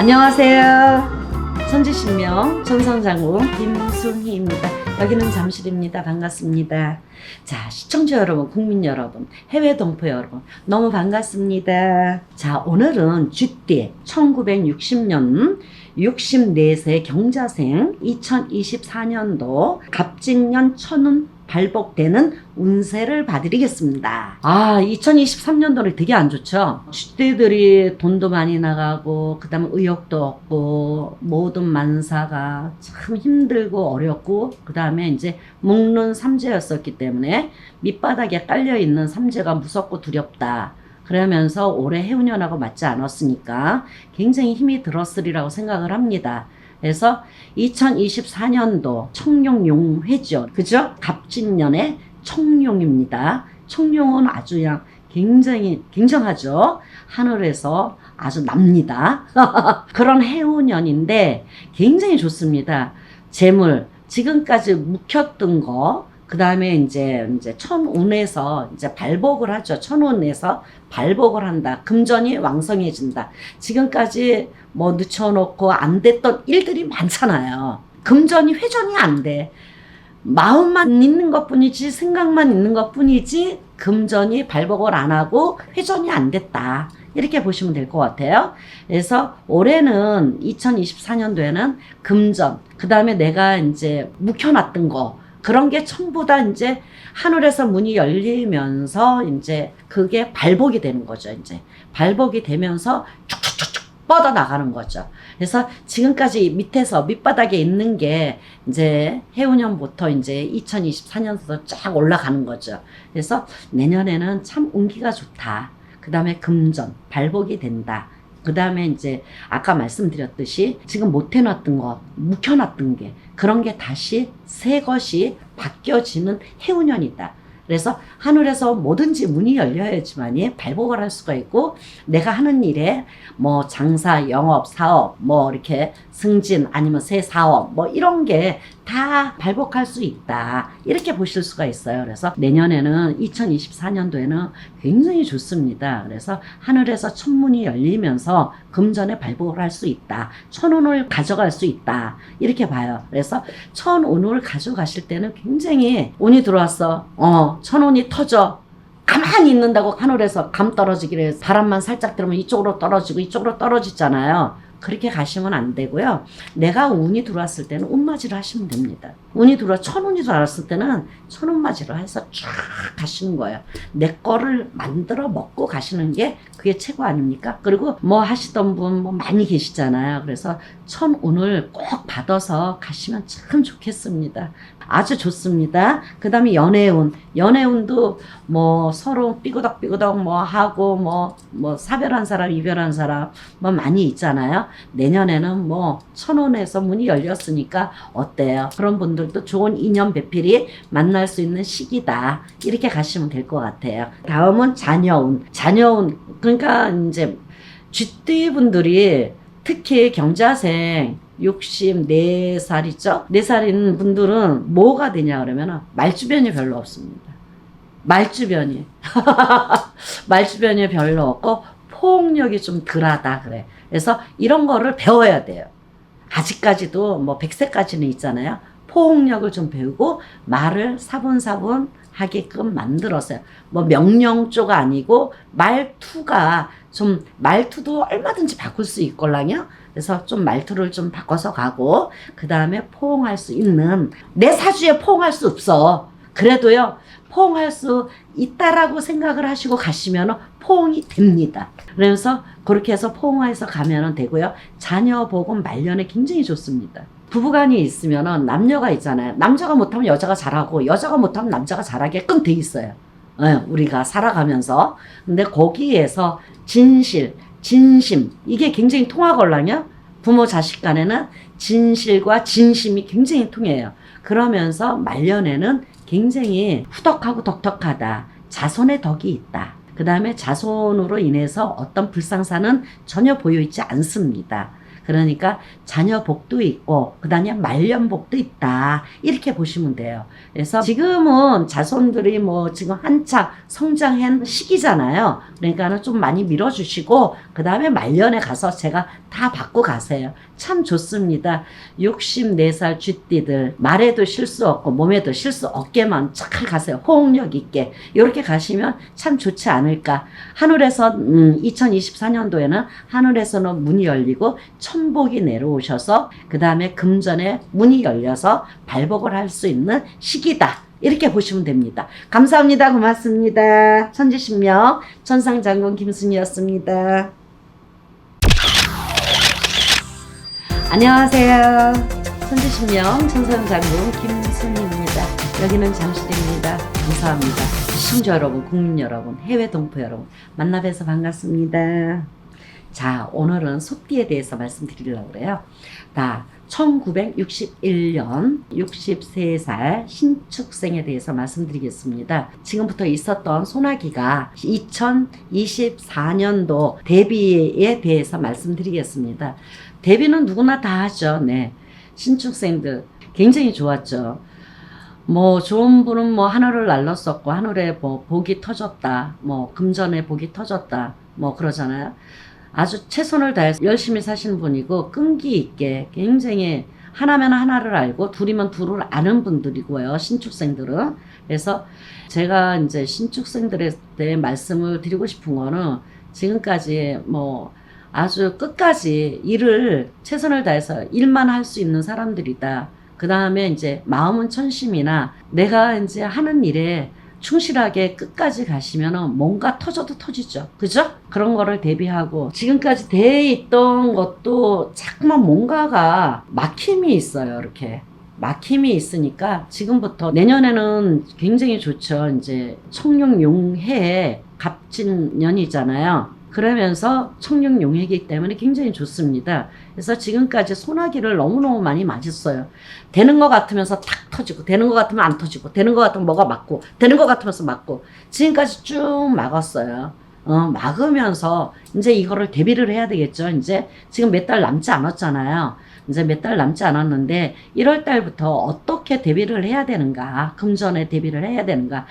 안녕하세요. 천지신명 천성장우 김순희입니다. 여기는 잠실입니다. 반갑습니다. 자, 시청자 여러분, 국민 여러분, 해외 동포 여러분, 너무 반갑습니다. 자, 오늘은 쥐띠 1960년 64세 경자생 2024년도 갑진년 천운 발복되는 운세를 봐드리겠습니다. 2023년도는 되게 안 좋죠. 쥐띠들이 돈도 많이 나가고, 그 다음에 의욕도 없고, 모든 만사가 참 힘들고 어렵고, 그 다음에 이제 묶는 삼재였었기 때문에 밑바닥에 깔려있는 삼재가 무섭고 두렵다. 그러면서 올해 해운년하고 맞지 않았으니까 굉장히 힘이 들었으리라고 생각을 합니다. 그래서 2024년도 청룡용회죠. 그죠? 갑진년의 청룡입니다. 청룡은 아주 그냥 굉장히 굉장하죠. 하늘에서 아주 납니다. 그런 해운년인데 굉장히 좋습니다. 재물, 지금까지 묵혔던 거, 그 다음에 이제 천운에서 이제 발복을 하죠. 천운에서 발복을 한다. 금전이 왕성해진다. 지금까지 뭐 늦춰놓고 안 됐던 일들이 많잖아요. 금전이 회전이 안 돼. 마음만 있는 것 뿐이지, 생각만 있는 것 뿐이지, 금전이 발복을 안 하고 회전이 안 됐다. 이렇게 보시면 될 것 같아요. 그래서 올해는 2024년도에는 금전, 그 다음에 내가 이제 묵혀놨던 거, 그런 게 전부 다 이제 하늘에서 문이 열리면서 이제 그게 발복이 되는 거죠. 이제 발복이 되면서 쭉쭉쭉쭉 뻗어 나가는 거죠. 그래서 지금까지 밑에서 밑바닥에 있는 게 이제 해운년부터 이제 2024년부터 쫙 올라가는 거죠. 그래서 내년에는 참 운기가 좋다. 그 다음에 금전, 발복이 된다. 그 다음에 이제 아까 말씀드렸듯이 지금 못 해놨던 거, 묵혀놨던 게 그런 게 다시 새 것이 바뀌어지는 해운년이다. 그래서 하늘에서 뭐든지 문이 열려야지만이 발복을 할 수가 있고, 내가 하는 일에 뭐 장사, 영업, 사업, 뭐 이렇게 승진 아니면 새 사업 뭐 이런 게 다 발복할 수 있다. 이렇게 보실 수가 있어요. 그래서 내년에는 2024년도에는 굉장히 좋습니다. 그래서 하늘에서 천문이 열리면서 금전에 발복을 할 수 있다. 천운을 가져갈 수 있다. 이렇게 봐요. 그래서 천운을 가져가실 때는 굉장히 운이 들어왔어. 천운이 터져. 가만히 있는다고 하늘에서 감 떨어지기를 해서 바람만 살짝 들으면 이쪽으로 떨어지고 이쪽으로 떨어지잖아요. 그렇게 가시면 안 되고요. 내가 운이 들어왔을 때는 운맞이를 하시면 됩니다. 운이 천운이 들어왔을 때는 천운맞이를 해서 쫙 가시는 거예요. 내 거를 만들어 먹고 가시는 게 그게 최고 아닙니까? 그리고 뭐 하시던 분 뭐 많이 계시잖아요. 그래서 천운을 꼭 받아서 가시면 참 좋겠습니다. 아주 좋습니다. 그 다음에 연애운. 연애운도 뭐 서로 삐그덕삐그덕 뭐 하고 뭐 사별한 사람, 이별한 사람 뭐 많이 있잖아요. 내년에는 뭐 천운에서 문이 열렸으니까 어때요? 그런 분들도 좋은 인연 배필이 만날 수 있는 시기다. 이렇게 가시면 될 것 같아요. 다음은 자녀운. 자녀운. 그러니까 이제 쥐띠 분들이 특히 경자생 64살이죠? 4살인 분들은 뭐가 되냐 그러면 말주변이 별로 없습니다. 말주변이. 말주변이 별로 없고 포옹력이 좀 덜하다 그래. 그래서 이런 거를 배워야 돼요. 아직까지도 뭐 100세까지는 있잖아요. 포옹력을 좀 배우고 말을 사분사분 하게끔 만들었어요. 뭐 명령조가 아니고 말투도 얼마든지 바꿀 수 있걸랑요. 그래서 좀 말투를 좀 바꿔서 가고, 그 다음에 포옹할 수 있는, 내 사주에 포옹할 수 없어. 그래도요, 포옹할 수 있다라고 생각을 하시고 가시면 포옹이 됩니다. 그래서 그렇게 해서 포옹해서 가면 되고요. 자녀 복은 말년에 굉장히 좋습니다. 부부간이 있으면 남녀가 있잖아요. 남자가 못하면 여자가 잘하고 여자가 못하면 남자가 잘하게끔 돼 있어요. 우리가 살아가면서. 근데 거기에서 진실, 진심, 이게 굉장히 통하걸랑요. 부모 자식 간에는 진실과 진심이 굉장히 통해요. 그러면서 말년에는 굉장히 후덕하고 덕덕하다. 자손의 덕이 있다. 그 다음에 자손으로 인해서 어떤 불상사는 전혀 보여있지 않습니다. 그러니까 자녀 복도 있고 그다음에 말년 복도 있다. 이렇게 보시면 돼요. 그래서 지금은 자손들이 뭐 지금 한창 성장한 시기잖아요. 그러니까는 좀 많이 밀어주시고 그다음에 말년에 가서 제가 다 받고 가세요. 참 좋습니다. 64살 쥐띠들 말에도 실수 없고 몸에도 실수 없게만 잘 가세요. 호응력 있게 이렇게 가시면 참 좋지 않을까. 하늘에서 2024년도에는 하늘에서는 문이 열리고 천복이 내려오셔서 그 다음에 금전에 문이 열려서 발복을 할 수 있는 시기다. 이렇게 보시면 됩니다. 감사합니다. 고맙습니다. 천지신명 천상장군 김순이었습니다. 안녕하세요. 천지신명 천상장군 김순이입니다. 여기는 잠실입니다. 감사합니다. 시청자 여러분, 국민 여러분, 해외 동포 여러분 만나 뵈서 반갑습니다. 자, 오늘은 소띠에 대해서 말씀드리려고 그래요. 1961년 63살 신축생에 대해서 말씀드리겠습니다. 지금부터 있었던 소나기가 2024년도 데뷔에 대해서 말씀드리겠습니다. 데뷔는 누구나 다 하죠. 네. 신축생들 굉장히 좋았죠. 뭐 좋은 분은 뭐 하늘을 날렸었고 하늘에 뭐 복이 터졌다. 뭐 금전에 복이 터졌다. 뭐 그러잖아요. 아주 최선을 다해서 열심히 사시는 분이고 끈기 있게 굉장히 하나면 하나를 알고 둘이면 둘을 아는 분들이고요. 신축생들은. 그래서 제가 이제 신축생들에 대해 말씀을 드리고 싶은 거는 지금까지 뭐 아주 끝까지 일을 최선을 다해서 일만 할 수 있는 사람들이다. 그 다음에 이제 마음은 천심이나 내가 이제 하는 일에 충실하게 끝까지 가시면은 뭔가 터져도 터지죠. 그죠? 그런 거를 대비하고 지금까지 돼 있던 것도 자꾸만 뭔가가 막힘이 있어요. 이렇게. 막힘이 있으니까 지금부터 내년에는 굉장히 좋죠. 이제 청룡용해에 갑진년이잖아요. 그러면서 청룡용해이기 때문에 굉장히 좋습니다. 그래서 지금까지 소나기를 너무너무 많이 맞았어요. 되는 것 같으면서 탁 터지고, 되는 것 같으면 안 터지고, 되는 것 같으면 뭐가 맞고, 되는 것 같으면서 맞고, 지금까지 쭉 막았어요. 막으면서 이제 이거를 대비를 해야 되겠죠. 이제 지금 몇 달 남지 않았잖아요. 이제 몇 달 남지 않았는데 1월 달부터 어떻게 대비를 해야 되는가, 금전에 대비를 해야 되는가,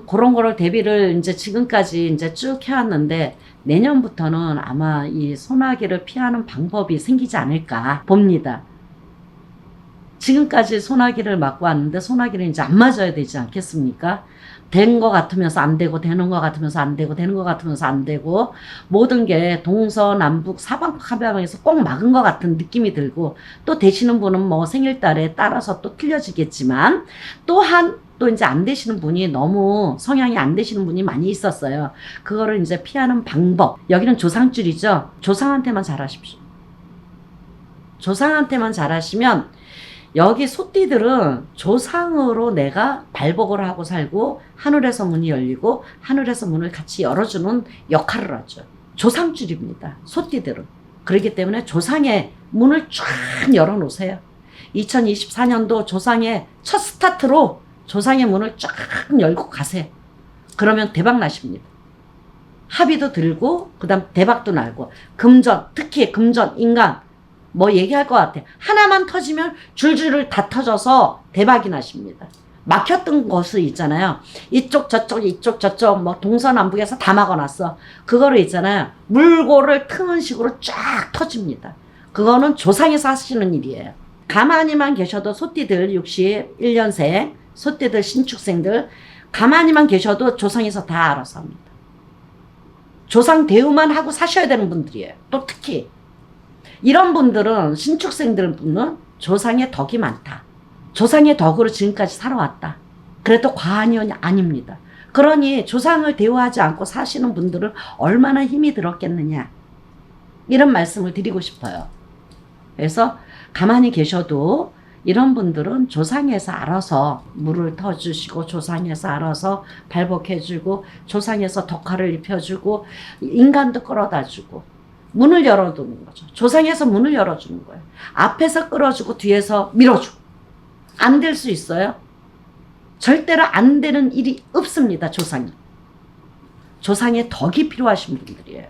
그런 거를 대비를 이제 지금까지 이제 쭉 해왔는데 내년부터는 아마 이 소나기를 피하는 방법이 생기지 않을까 봅니다. 지금까지 소나기를 맞고 왔는데 소나기를 이제 안 맞아야 되지 않겠습니까? 된 거 같으면서 안 되고, 되는 거 같으면서 안 되고, 되는 거 같으면서 안 되고, 모든 게 동서남북 사방팔방에서 꼭 막은 것 같은 느낌이 들고, 또 되시는 분은 뭐 생일달에 따라서 또 틀려지겠지만, 또한 또 이제 안 되시는 분이 너무 성향이 안 되시는 분이 많이 있었어요. 그거를 이제 피하는 방법. 여기는 조상줄이죠. 조상한테만 잘하십시오. 조상한테만 잘하시면 여기 소띠들은 조상으로 내가 발복을 하고 살고 하늘에서 문이 열리고 하늘에서 문을 같이 열어주는 역할을 하죠. 조상줄입니다. 소띠들은. 그렇기 때문에 조상의 문을 쫙 열어놓으세요. 2024년도 조상의 첫 스타트로 조상의 문을 쫙 열고 가세요. 그러면 대박 나십니다. 합의도 들고 그 다음 대박도 날고 금전, 특히 금전, 인간 뭐 얘기할 것 같아. 하나만 터지면 줄줄을 다 터져서 대박이 나십니다. 막혔던 것을 있잖아요. 이쪽 저쪽 뭐 동서남북에서 다 막아놨어. 그거를 있잖아요. 물고를 트는 식으로 쫙 터집니다. 그거는 조상에서 하시는 일이에요. 가만히만 계셔도 소띠들 61년생 소띠들 신축생들 가만히만 계셔도 조상에서 다 알아서 합니다. 조상 대우만 하고 사셔야 되는 분들이에요. 또 특히 이런 분들은 신축생들은 조상의 덕이 많다. 조상의 덕으로 지금까지 살아왔다. 그래도 과한이 아닙니다. 그러니 조상을 대우하지 않고 사시는 분들은 얼마나 힘이 들었겠느냐. 이런 말씀을 드리고 싶어요. 그래서 가만히 계셔도 이런 분들은 조상에서 알아서 물을 터주시고 조상에서 알아서 발복해주고 조상에서 덕화를 입혀주고 인간도 끌어다주고 문을 열어두는 거죠. 조상에서 문을 열어주는 거예요. 앞에서 끌어주고 뒤에서 밀어주고. 안 될 수 있어요? 절대로 안 되는 일이 없습니다. 조상이. 조상의 덕이 필요하신 분들이에요.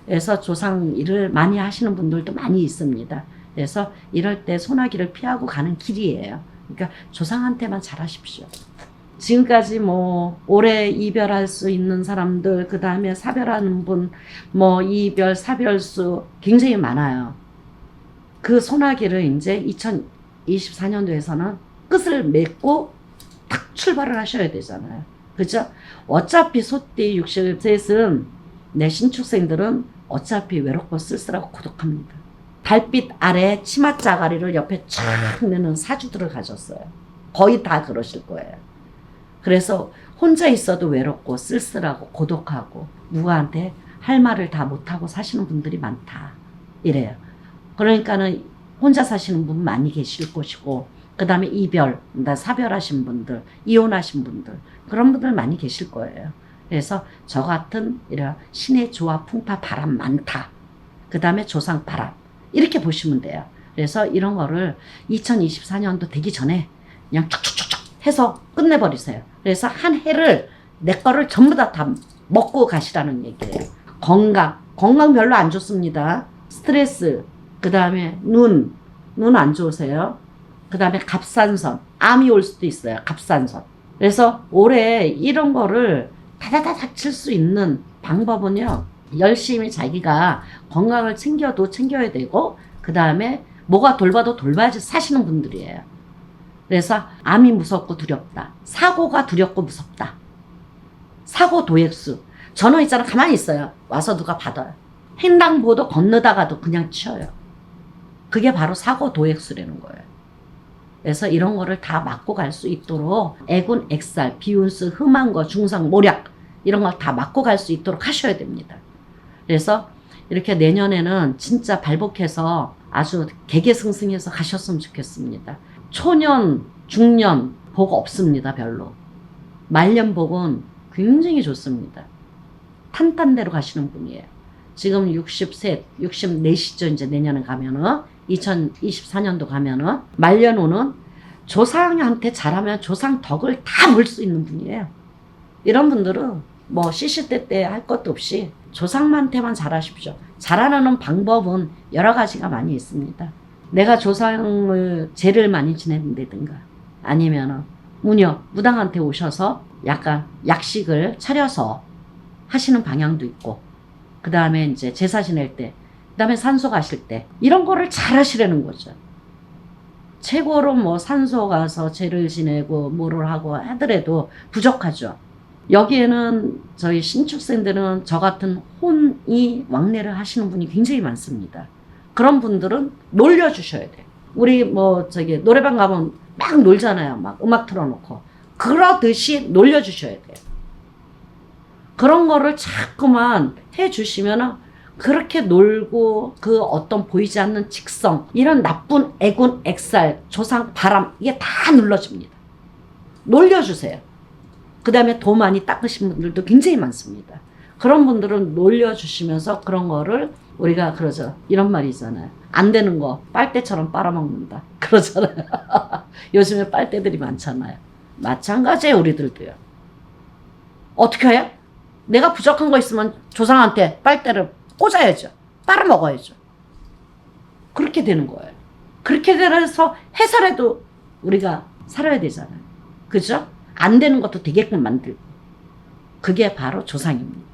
그래서 조상 일을 많이 하시는 분들도 많이 있습니다. 그래서 이럴 때 소나기를 피하고 가는 길이에요. 그러니까 조상한테만 잘하십시오. 지금까지 뭐 오래 이별할 수 있는 사람들, 그 다음에 사별하는 분, 뭐 이별, 사별수 굉장히 많아요. 그 소나기를 이제 2024년도에서는 끝을 맺고 딱 출발을 하셔야 되잖아요. 그죠? 어차피 소띠 60셋은 내 신축생들은 어차피 외롭고 쓸쓸하고 고독합니다. 달빛 아래 치맛자가리를 옆에 쫙 내는 사주들을 가졌어요. 거의 다 그러실 거예요. 그래서 혼자 있어도 외롭고 쓸쓸하고 고독하고 누구한테 할 말을 다 못하고 사시는 분들이 많다. 이래요. 그러니까는 혼자 사시는 분 많이 계실 것이고, 그 다음에 이별, 사별하신 분들, 이혼하신 분들, 그런 분들 많이 계실 거예요. 그래서 저 같은 이런 신의 조화, 풍파, 바람 많다. 그 다음에 조상 바람. 이렇게 보시면 돼요. 그래서 이런 거를 2024년도 되기 전에 그냥 촉촉촉촉 해서 끝내버리세요. 그래서 한 해를 내 거를 전부 다 먹고 가시라는 얘기예요. 건강 별로 안 좋습니다. 스트레스, 그 다음에 눈 안 좋으세요. 그 다음에 갑산선, 암이 올 수도 있어요. 갑산선. 그래서 올해 이런 거를 다다다닥 칠 수 있는 방법은요, 열심히 자기가 건강을 챙겨야 되고, 그 다음에 뭐가 돌봐도 돌봐야지 사시는 분들이에요. 그래서 암이 무섭고 두렵다. 사고가 두렵고 무섭다. 사고 도액수. 저는 있잖아, 가만히 있어요. 와서 누가 받아요. 횡단보도 건너다가도 그냥 치워요. 그게 바로 사고 도액수라는 거예요. 그래서 이런 거를 다 막고 갈 수 있도록 애군, 액살, 비운수, 흠한 거, 중상, 모략 이런 걸 다 막고 갈 수 있도록 하셔야 됩니다. 그래서 이렇게 내년에는 진짜 발복해서 아주 개개승승해서 가셨으면 좋겠습니다. 초년, 중년 복 없습니다. 별로. 말년 복은 굉장히 좋습니다. 탄탄대로 가시는 분이에요. 지금 63, 64시죠. 이제 내년에 가면은 2024년도 가면은 말년호는 조상한테 잘하면 조상 덕을 다 물 수 있는 분이에요. 이런 분들은 뭐 시시때때 할 것도 없이 조상한테만 잘하십시오. 잘하는 방법은 여러 가지가 많이 있습니다. 내가 조상을 제를 많이 지낸다든가 아니면은 무당한테 오셔서 약간 약식을 차려서 하시는 방향도 있고, 그 다음에 이제 제사 지낼 때, 그 다음에 산소 가실 때, 이런 거를 잘 하시라는 거죠. 최고로 뭐 산소 가서 제를 지내고 뭐를 하고 하더라도 부족하죠. 여기에는 저희 신축생들은 저 같은 혼이 왕래를 하시는 분이 굉장히 많습니다. 그런 분들은 놀려주셔야 돼요. 우리 노래방 가면 막 놀잖아요. 막 음악 틀어놓고. 그러듯이 놀려주셔야 돼요. 그런 거를 자꾸만 해주시면 그렇게 놀고 그 어떤 보이지 않는 직성, 이런 나쁜 애군, 액살, 조상, 바람, 이게 다 눌러줍니다. 놀려주세요. 그 다음에 도 많이 닦으신 분들도 굉장히 많습니다. 그런 분들은 놀려주시면서 그런 거를 우리가 그러죠. 이런 말이 있잖아요. 안 되는 거 빨대처럼 빨아먹는다. 그러잖아요. 요즘에 빨대들이 많잖아요. 마찬가지예요. 우리들도요. 어떻게 해요? 내가 부족한 거 있으면 조상한테 빨대를 꽂아야죠. 빨아먹어야죠. 그렇게 되는 거예요. 그렇게 돼서 해서라도 우리가 살아야 되잖아요. 그죠? 안 되는 것도 되게끔 만들고. 그게 바로 조상입니다.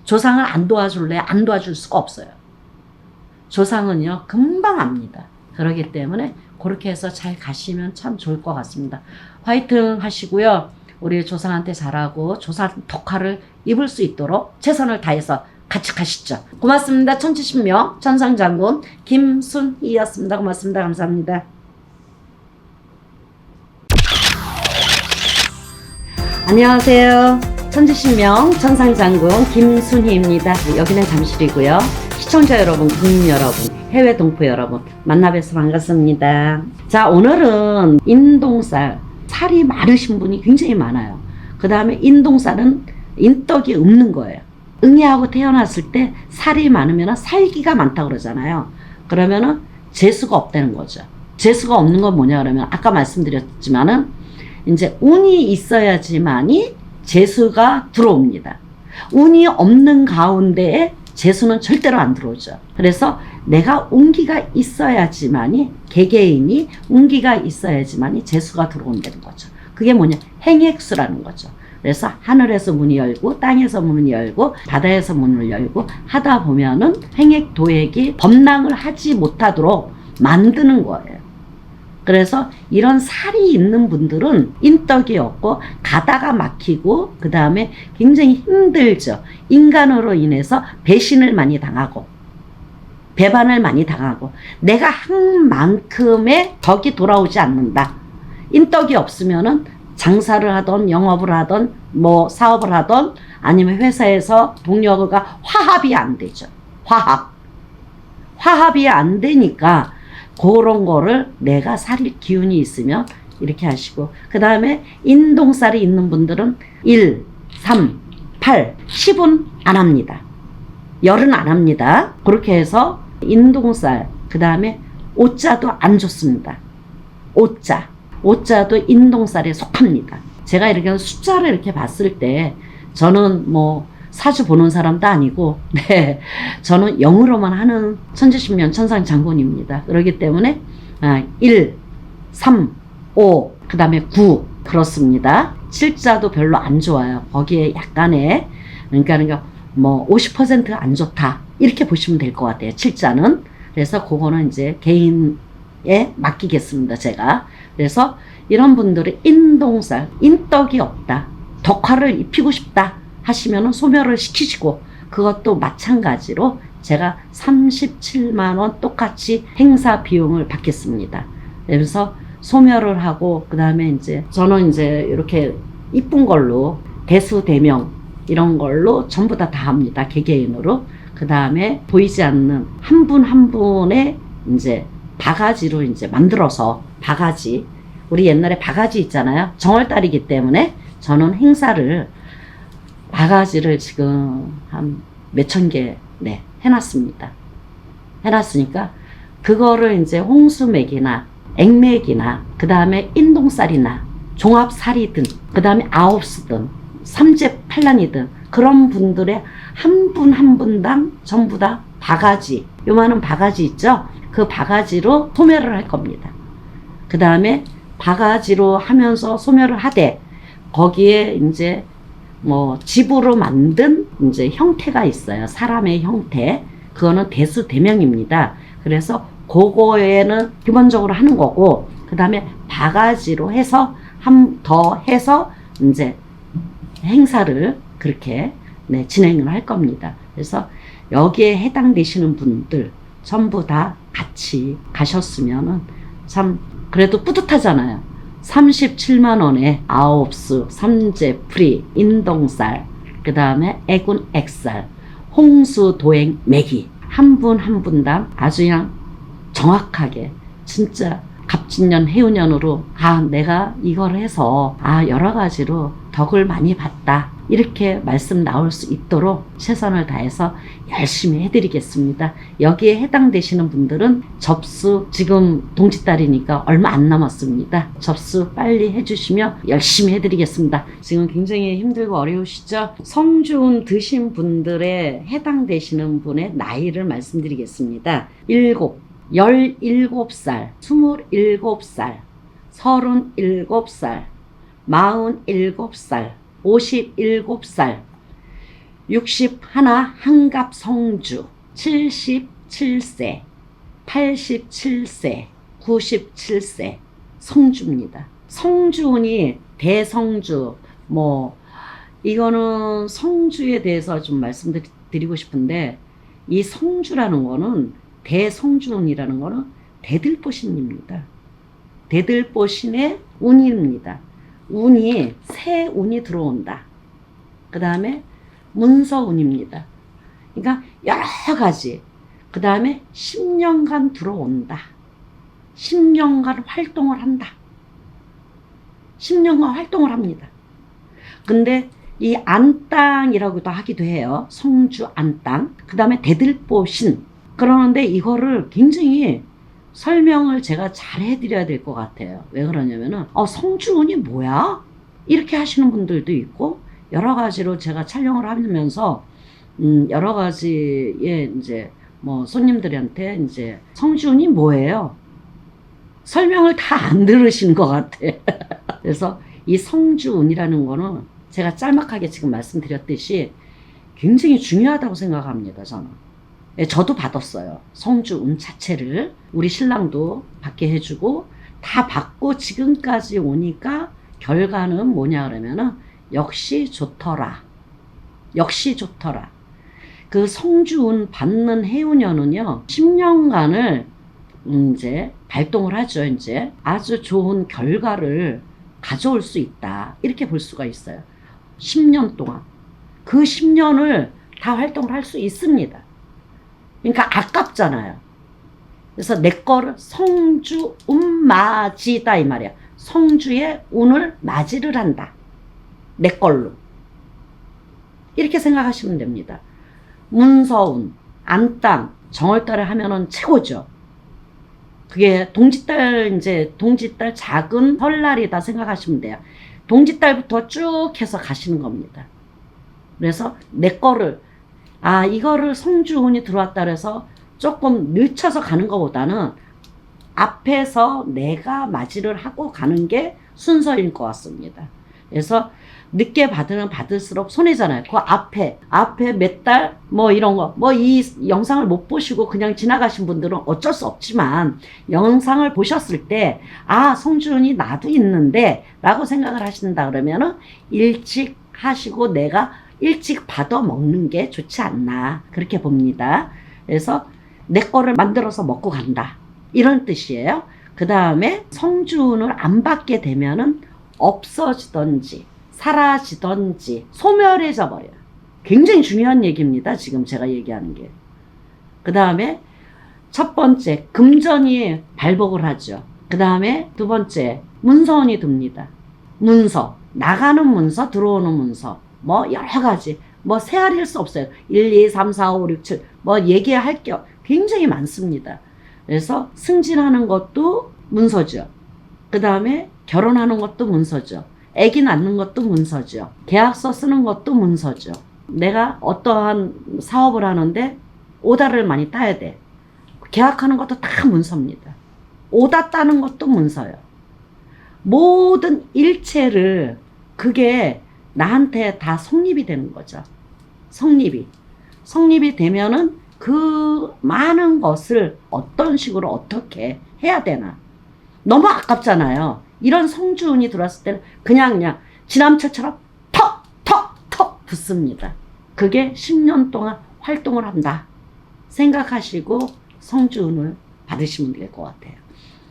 조상을 안 도와줄래? 안 도와줄 수가 없어요. 조상은요, 금방 압니다. 그렇기 때문에 그렇게 해서 잘 가시면 참 좋을 것 같습니다. 화이팅 하시고요. 우리 조상한테 잘하고 조상 덕화를 입을 수 있도록 최선을 다해서 같이 가시죠. 고맙습니다. 천지신명 천상장군 김순희였습니다. 고맙습니다. 감사합니다. 안녕하세요. 천지신명 천상장군 김순희입니다. 여기는 잠실이고요. 시청자 여러분, 국민 여러분, 해외 동포 여러분 만나 뵈서 반갑습니다. 자, 오늘은 인동살, 살이 많으신 분이 굉장히 많아요. 그 다음에 인동살은 인덕이 없는 거예요. 응애하고 태어났을 때 살이 많으면 살기가 많다고 그러잖아요. 그러면은 재수가 없다는 거죠. 재수가 없는 건 뭐냐 그러면 아까 말씀드렸지만은 이제 운이 있어야지만이 재수가 들어옵니다. 운이 없는 가운데에 재수는 절대로 안 들어오죠. 그래서 내가 운기가 있어야지만이, 개개인이 운기가 있어야지만이 재수가 들어온다는 거죠. 그게 뭐냐? 행액수라는 거죠. 그래서 하늘에서 문이 열고 땅에서 문이 열고 바다에서 문을 열고 하다 보면은 행액 도액이 범랑을 하지 못하도록 만드는 거예요. 그래서 이런 살이 있는 분들은 인덕이 없고 가다가 막히고 그 다음에 굉장히 힘들죠. 인간으로 인해서 배신을 많이 당하고 배반을 많이 당하고 내가 한 만큼의 덕이 돌아오지 않는다. 인덕이 없으면은 장사를 하던 영업을 하던 뭐 사업을 하던 아니면 회사에서 동료가 화합이 안 되죠. 화합이 안 되니까 그런 거를 내가 살 기운이 있으면 이렇게 하시고, 그 다음에 인동살이 있는 분들은 1, 3, 8, 10은 안 합니다. 열은 안 합니다. 그렇게 해서 인동살, 그 다음에 오자도 안 좋습니다. 오자도 인동살에 속합니다. 제가 이렇게 숫자를 이렇게 봤을 때 저는 뭐 사주 보는 사람도 아니고, 네, 저는 영으로만 하는 천지신명 천상장군입니다. 그렇기 때문에 1, 3, 5, 그 다음에 9 그렇습니다. 7자도 별로 안 좋아요. 거기에 약간의 그러니까 뭐 50% 안 좋다 이렇게 보시면 될 것 같아요. 7자는. 그래서 그거는 이제 개인에 맡기겠습니다. 제가. 그래서 이런 분들은 인동살, 인덕이 없다, 덕화를 입히고 싶다 하시면은 소멸을 시키시고, 그것도 마찬가지로 제가 37만원 똑같이 행사 비용을 받겠습니다. 그래서 소멸을 하고, 그 다음에 이제 저는 이제 이렇게 이쁜 걸로 대수 대명 이런 걸로 전부 다 합니다. 개개인으로. 그 다음에 보이지 않는 한 분 한 분의 이제 바가지로 이제 만들어서, 바가지, 우리 옛날에 바가지 있잖아요. 정월달이기 때문에 저는 행사를 바가지를 지금 한 몇천 개, 네, 해놨습니다. 해놨으니까 그거를 이제 홍수맥이나 액맥이나 그 다음에 인동살이나 종합살이든 그 다음에 아홉수든 삼재팔란이든 그런 분들의 한 분 한 분당 전부 다 바가지, 요만한 바가지 있죠? 그 바가지로 소멸을 할 겁니다. 그 다음에 바가지로 하면서 소멸을 하되, 거기에 이제 뭐 집으로 만든 이제 형태가 있어요. 사람의 형태. 그거는 대수대명입니다. 그래서 그거에는 기본적으로 하는 거고, 그 다음에 바가지로 해서 더 해서 이제 행사를 그렇게 네, 진행을 할 겁니다. 그래서 여기에 해당되시는 분들 전부 다 같이 가셨으면은 참 그래도 뿌듯하잖아요. 37만 원에 아홉수, 삼재, 프리, 인동살, 그 다음에 애군, 액살, 홍수, 도행, 매기 한 분 한 분당 아주 그냥 정확하게 진짜 갑진년, 해운년으로 내가 이걸 해서 여러 가지로 덕을 많이 봤다 이렇게 말씀 나올 수 있도록 최선을 다해서 열심히 해드리겠습니다. 여기에 해당되시는 분들은 접수, 지금 동짓달이니까 얼마 안 남았습니다. 접수 빨리 해주시면 열심히 해드리겠습니다. 지금 굉장히 힘들고 어려우시죠? 성주운 드신 분들에 해당되시는 분의 나이를 말씀드리겠습니다. 17살, 27살, 37살, 47살, 57살, 61 한갑 성주, 77세, 87세, 97세 성주입니다. 성주운이 대성주, 뭐 이거는 성주에 대해서 좀 말씀드리고 싶은데, 이 성주라는 거는, 대성주운이라는 거는 대들보신입니다. 대들보신의 운입니다. 운이, 새 운이 들어온다. 그 다음에 문서운입니다. 그러니까 여러 가지. 그 다음에 10년간 들어온다. 10년간 활동을 한다. 10년간 활동을 합니다. 근데 이 안땅이라고도 하기도 해요. 성주 안땅. 그 다음에 대들보신. 그러는데 이거를 굉장히 설명을 제가 잘 해드려야 될 것 같아요. 왜 그러냐면은 성주운이 뭐야? 이렇게 하시는 분들도 있고, 여러 가지로 제가 촬영을 하면서 여러 가지의 이제 뭐 손님들한테 이제 성주운이 뭐예요? 설명을 다 안 들으신 것 같아. 그래서 이 성주운이라는 거는 제가 짤막하게 지금 말씀드렸듯이 굉장히 중요하다고 생각합니다, 저는. 예, 저도 받았어요. 성주운 자체를. 우리 신랑도 받게 해주고, 다 받고 지금까지 오니까 결과는 뭐냐 그러면은, 역시 좋더라. 역시 좋더라. 그 성주운 받는 해운년은요, 10년간을 이제 발동을 하죠, 이제. 아주 좋은 결과를 가져올 수 있다. 이렇게 볼 수가 있어요. 10년 동안. 그 10년을 다 활동을 할 수 있습니다. 그러니까 아깝잖아요. 그래서 내 거를 성주 운맞이다 이 말이야. 성주의 운을 맞이를 한다. 내 걸로. 이렇게 생각하시면 됩니다. 문서운, 안땅, 정월달에 하면은 최고죠. 그게 동짓달 작은 설날이다 생각하시면 돼요. 동짓달부터 쭉 해서 가시는 겁니다. 그래서 내 거를, 이거를 성주운이 들어왔다 그래서 조금 늦춰서 가는 것보다는 앞에서 내가 맞이를 하고 가는 게 순서일 것 같습니다. 그래서 늦게 받으면 받을수록 손해잖아요. 그 앞에 몇 달, 이런 거, 이 영상을 못 보시고 그냥 지나가신 분들은 어쩔 수 없지만, 영상을 보셨을 때, 성주운이 나도 있는데, 라고 생각을 하신다 그러면은, 일찍 하시고 내가 일찍 받아 먹는 게 좋지 않나. 그렇게 봅니다. 그래서 내 거를 만들어서 먹고 간다. 이런 뜻이에요. 그 다음에 성주운을 안 받게 되면은 없어지던지, 사라지던지 소멸해져 버려요. 굉장히 중요한 얘기입니다. 지금 제가 얘기하는 게. 그 다음에 첫 번째 금전이 발복을 하죠. 그 다음에 두 번째 문서운이 듭니다. 문서, 나가는 문서, 들어오는 문서, 여러 가지 세알일 수 없어요. 1, 2, 3, 4, 5, 6, 7 얘기할 게 굉장히 많습니다. 그래서 승진하는 것도 문서죠. 그 다음에 결혼하는 것도 문서죠. 아기 낳는 것도 문서죠. 계약서 쓰는 것도 문서죠. 내가 어떠한 사업을 하는데 오다를 많이 따야 돼. 계약하는 것도 다 문서입니다. 오다 따는 것도 문서예요. 모든 일체를 그게 나한테 다 성립이 되는 거죠. 성립이 되면은 그 많은 것을 어떤 식으로 어떻게 해야 되나. 너무 아깝잖아요. 이런 성주운이 들어왔을 때는 그냥 지남철처럼 턱 붙습니다. 그게 10년 동안 활동을 한다 생각하시고 성주운을 받으시면 될 것 같아요.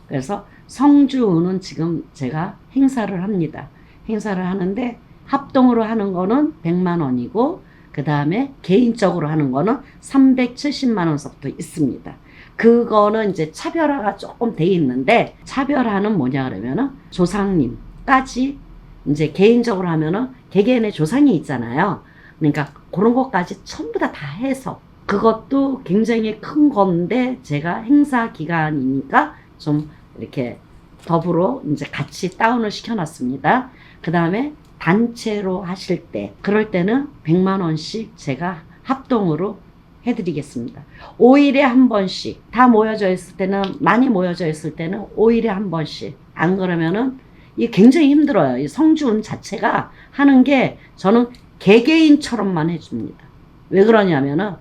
그래서 성주운은 지금 제가 행사를 합니다. 행사를 하는데 합동으로 하는 거는 100만 원이고 그 다음에 개인적으로 하는 거는 370만 원서부터 있습니다. 그거는 이제 차별화가 조금 돼 있는데, 차별화는 뭐냐 그러면은 조상님까지 이제 개인적으로 하면은 개개인의 조상이 있잖아요. 그러니까 그런 것까지 전부 다 해서 그것도 굉장히 큰 건데, 제가 행사 기간이니까 좀 이렇게 더불어 이제 같이 다운을 시켜놨습니다. 그 다음에 단체로 하실 때, 그럴 때는 100만 원씩 제가 합동으로 해드리겠습니다. 5일에 한 번씩, 다 모여져 있을 때는, 많이 모여져 있을 때는 5일에 한 번씩. 안 그러면은 이게 굉장히 힘들어요. 이 성주운 자체가 하는 게 저는 개개인처럼만 해줍니다. 왜 그러냐면은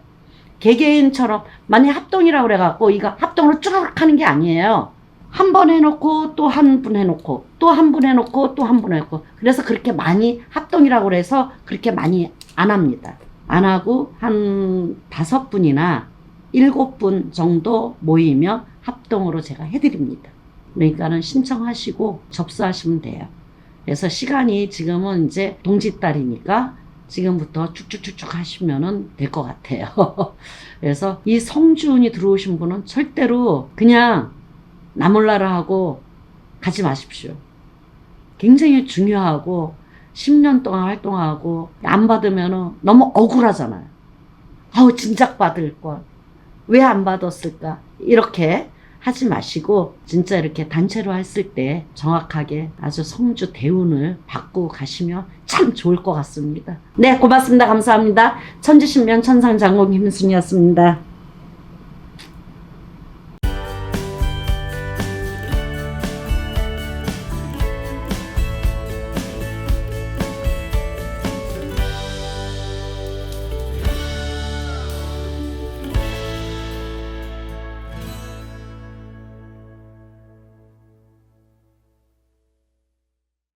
개개인처럼 만약 합동이라고 그래갖고 이거 합동으로 쭈르륵 하는 게 아니에요. 한 번 해놓고 또 한 분 해놓고 또 한 분 해놓고 또 한 분 해놓고, 그래서 그렇게 많이 합동이라고 그래서 그렇게 많이 안 합니다. 안 하고 한 5분이나 7분 정도 모이면 합동으로 제가 해드립니다. 그러니까는 신청하시고 접수하시면 돼요. 그래서 시간이 지금은 이제 동짓달이니까 지금부터 쭉쭉쭉쭉 하시면은 될 것 같아요. 그래서 이 성주운이 들어오신 분은 절대로 그냥 나 몰라라 하고 가지 마십시오. 굉장히 중요하고 10년 동안 활동하고 안 받으면 너무 억울하잖아요. 진작 받을 걸. 왜 안 받았을까? 이렇게 하지 마시고 진짜 이렇게 단체로 했을 때 정확하게 아주 성주 대운을 받고 가시면 참 좋을 것 같습니다. 네, 고맙습니다. 감사합니다. 천지신명 천상장공 김순이었습니다.